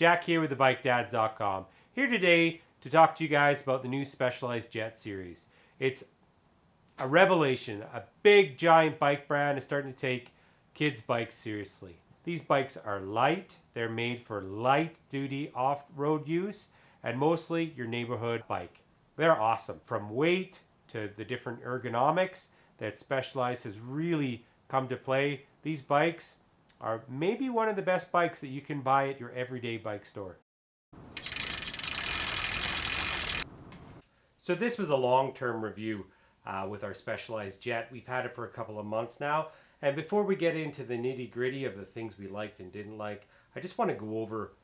Jack here with thebikedads.com. Here today to talk to you guys about the new Specialized Jett series. It's a revelation. A big giant bike brand is starting to take kids' bikes seriously. These bikes are light. They're made for light duty off-road use and mostly your neighborhood bike. They're awesome. From weight to the different ergonomics that Specialized has really come to play. These bikes are maybe one of the best bikes that you can buy at your everyday bike store. So this was a long-term review with our Specialized Jett. We've had it for a couple of months now. And before we get into the nitty-gritty of the things we liked and didn't like, I just want to go over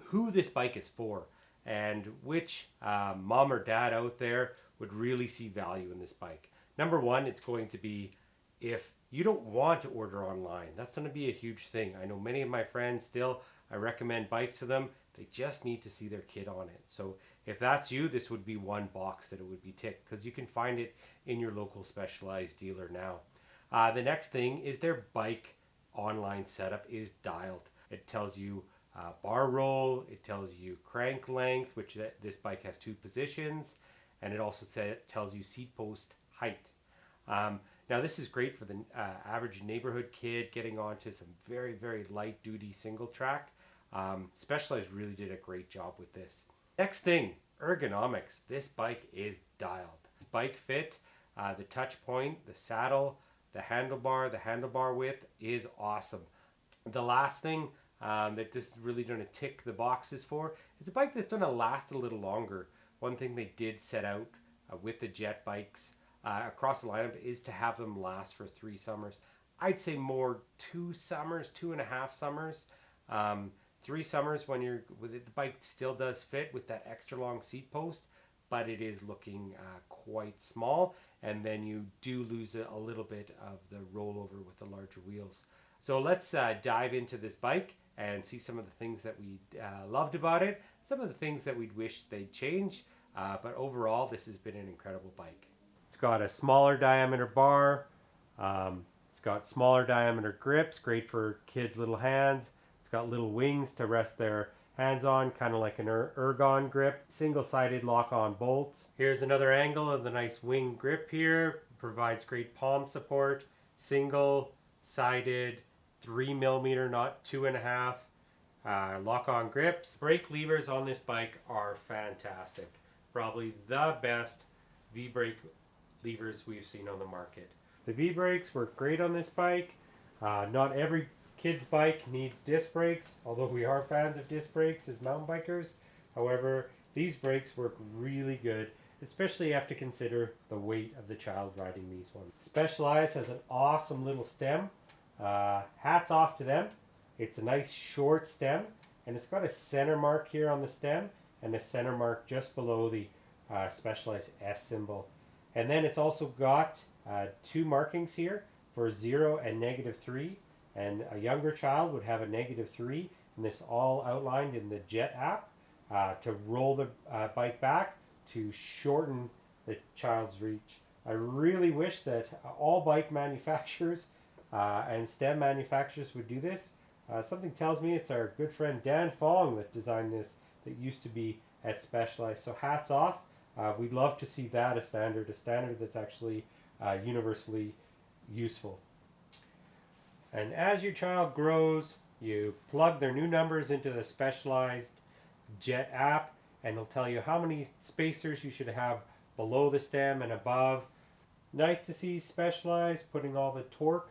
who this bike is for and which mom or dad out there would really see value in this bike. Number one, it's going to be if you don't want to order online. That's going to be a huge thing. I know many of my friends still, I recommend bikes to them. They just need to see their kid on it. So if that's you, this would be one box that it would be ticked because you can find it in your local Specialized dealer now. The next thing is their bike online setup is dialed. It tells you bar roll, it tells you crank length, which this bike has 2 positions, and it also tells you seat post height. Now this is great for the average neighborhood kid getting onto some very, very light duty single track. Specialized really did a great job with this. Next thing, ergonomics. This bike is dialed. Bike fit, the touch point, the saddle, the handlebar width is awesome. The last thing that this is really going to tick the boxes for is a bike that's going to last a little longer. One thing they did set out with the Jett bikes across the lineup is to have them last for 3 summers. I'd say more 2 summers, 2.5 summers. 3 summers when the bike still does fit with that extra long seat post, but it is looking quite small, and then you do lose a little bit of the rollover with the larger wheels. So let's dive into this bike and see some of the things that we loved about it, some of the things that we'd wish they'd change, but overall this has been an incredible bike. It's got a smaller diameter bar, it's got smaller diameter grips, great for kids' little hands. It's got little wings to rest their hands on, kind of like an ergon grip. Single-sided lock-on bolts. Here's another angle of the nice wing grip here. Provides great palm support. Single-sided 3mm, not 2.5. Lock-on grips. Brake levers on this bike are fantastic. Probably the best V-brake levers we've seen on the market. The V-brakes work great on this bike. Not every kid's bike needs disc brakes, although we are fans of disc brakes as mountain bikers. However, these brakes work really good, especially you have to consider the weight of the child riding these ones. Specialized has an awesome little stem. Hats off to them. It's a nice short stem, and it's got a center mark here on the stem and a center mark just below the Specialized S symbol. And then it's also got 2 markings here for 0 and -3. And a younger child would have a -3, and this all outlined in the Jett app to roll the bike back to shorten the child's reach. I really wish that all bike manufacturers and stem manufacturers would do this. Something tells me it's our good friend Dan Fong that designed this, that used to be at Specialized. So hats off. We'd love to see that a standard that's actually universally useful. And as your child grows, you plug their new numbers into the Specialized Jett app, and it'll tell you how many spacers you should have below the stem and above. Nice to see Specialized putting all the torque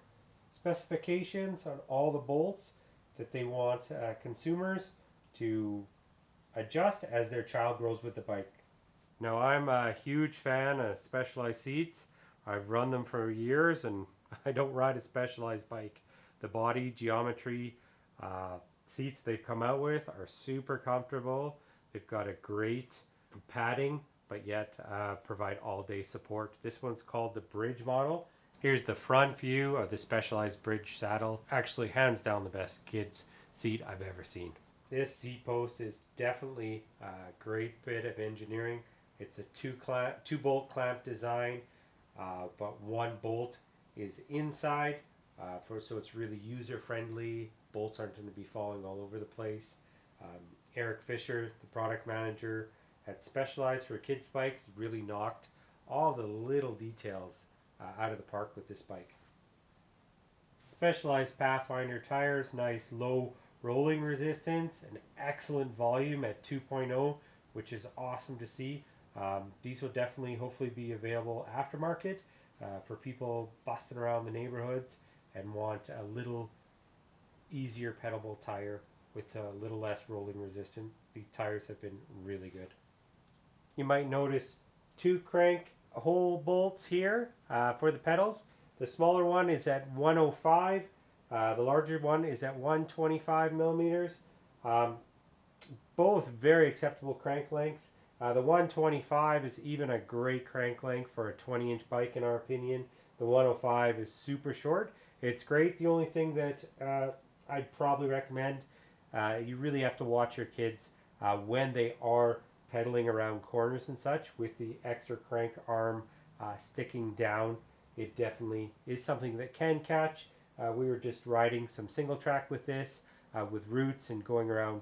specifications on all the bolts that they want consumers to adjust as their child grows with the bike. Now, I'm a huge fan of Specialized seats. I've run them for years, and I don't ride a Specialized bike. The body geometry seats they've come out with are super comfortable. They've got a great padding, but yet provide all-day support. This one's called the Bridge model. Here's the front view of the Specialized Bridge saddle. Actually, hands down the best kids seat I've ever seen. This seat post is definitely a great bit of engineering. It's a 2-bolt clamp design, but 1 bolt is inside. So it's really user friendly. Bolts aren't going to be falling all over the place. Eric Fisher, the product manager at Specialized for kids bikes, really knocked all the little details out of the park with this bike. Specialized Pathfinder tires, nice low rolling resistance, and excellent volume at 2.0, which is awesome to see. These will definitely hopefully be available aftermarket for people busting around the neighborhoods and want a little easier pedalable tire with a little less rolling resistance. These tires have been really good. You might notice 2 crank hole bolts here for the pedals. The smaller one is at 105. The larger one is at 125 millimeters. Both very acceptable crank lengths. The 125 is even a great crank length for a 20-inch bike in our opinion. The 105 is super short. It's great. The only thing that I'd probably recommend, you really have to watch your kids when they are pedaling around corners and such with the extra crank arm sticking down. It definitely is something that can catch. We were just riding some single track with this, with roots and going around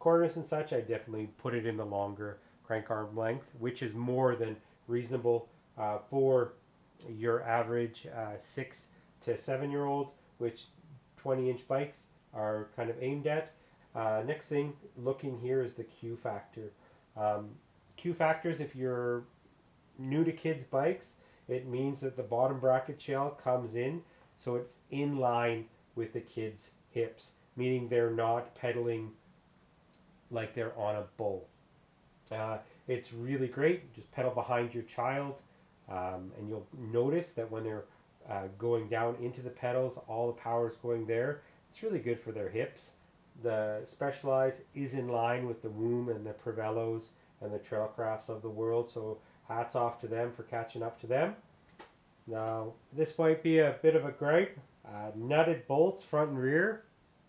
corners and such. I definitely put it in the longer crank arm length, which is more than reasonable for your average 6 to 7 year old, which 20-inch bikes are kind of aimed at. Next thing looking here is the Q factor. Q factors, if you're new to kids bikes, it means that the bottom bracket shell comes in so it's in line with the kids' hips, meaning they're not pedaling like they're on a bowl. It's really great. Just pedal behind your child, and you'll notice that when they're going down into the pedals, all the power is going there. It's really good for their hips. The Specialized is in line with the Woom and the Prevellos and the Trailcrafts of the world, so hats off to them for catching up to them. Now, this might be a bit of a gripe. Nutted bolts front and rear,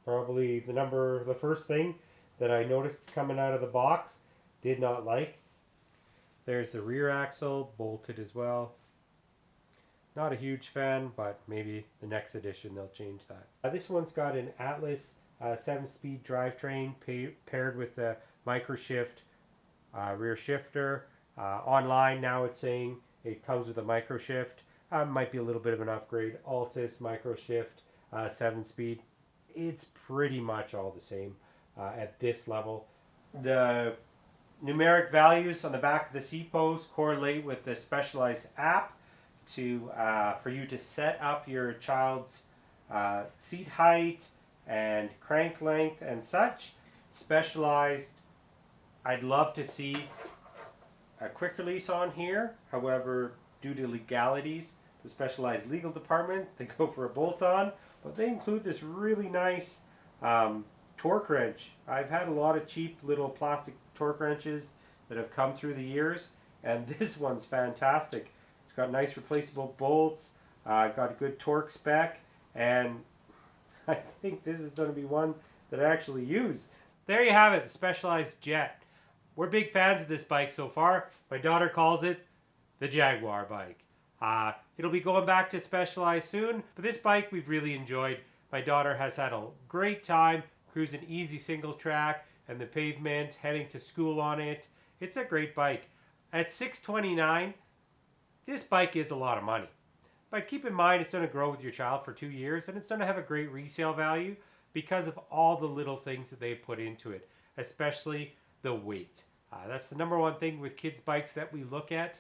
probably the first thing that I noticed coming out of the box, did not like. There's the rear axle bolted as well. Not a huge fan, but maybe the next edition they'll change that. This one's got an Atlas 7-speed drivetrain paired with the microshift rear shifter. Online now it's saying it comes with a microshift. Might be a little bit of an upgrade. Altus microshift 7-speed. It's pretty much all the same at this level. The numeric values on the back of the seat post correlate with the Specialized app to for you to set up your child's seat height and crank length and such. Specialized, I'd love to see a quick release on here. However, due to legalities, the Specialized legal department, they go for a bolt-on, but they include this really nice torque wrench. I've had a lot of cheap little plastic torque wrenches that have come through the years, and this one's fantastic. It's got nice replaceable bolts, got a good torque spec, and I think this is going to be one that I actually use. There you have it, the Specialized Jett. We're big fans of this bike so far. My daughter calls it the Jaguar bike. It'll be going back to Specialized soon, but this bike we've really enjoyed. My daughter has had a great time cruising easy single track and the pavement, heading to school on it. It's a great bike. At $629, this bike is a lot of money. But keep in mind it's going to grow with your child for 2 years, and it's going to have a great resale value because of all the little things that they put into it, especially the weight. That's the number one thing with kids' bikes that we look at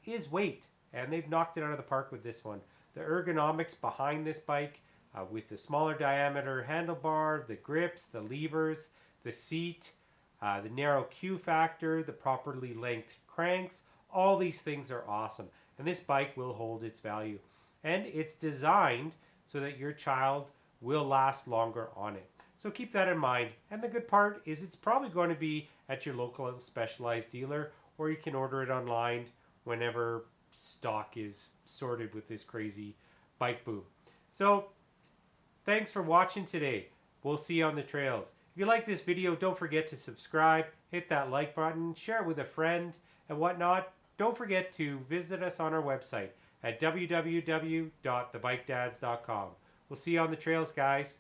is weight, and they've knocked it out of the park with this one. The ergonomics behind this bike with the smaller diameter handlebar, the grips, the levers, the seat, the narrow Q factor, the properly lengthed cranks, all these things are awesome. And this bike will hold its value. And it's designed so that your child will last longer on it. So keep that in mind. And the good part is it's probably going to be at your local Specialized dealer, or you can order it online whenever stock is sorted with this crazy bike boom. So thanks for watching today. We'll see you on the trails. If you like this video, don't forget to subscribe, hit that like button, share it with a friend and whatnot. Don't forget to visit us on our website at www.thebikedads.com. We'll see you on the trails, guys.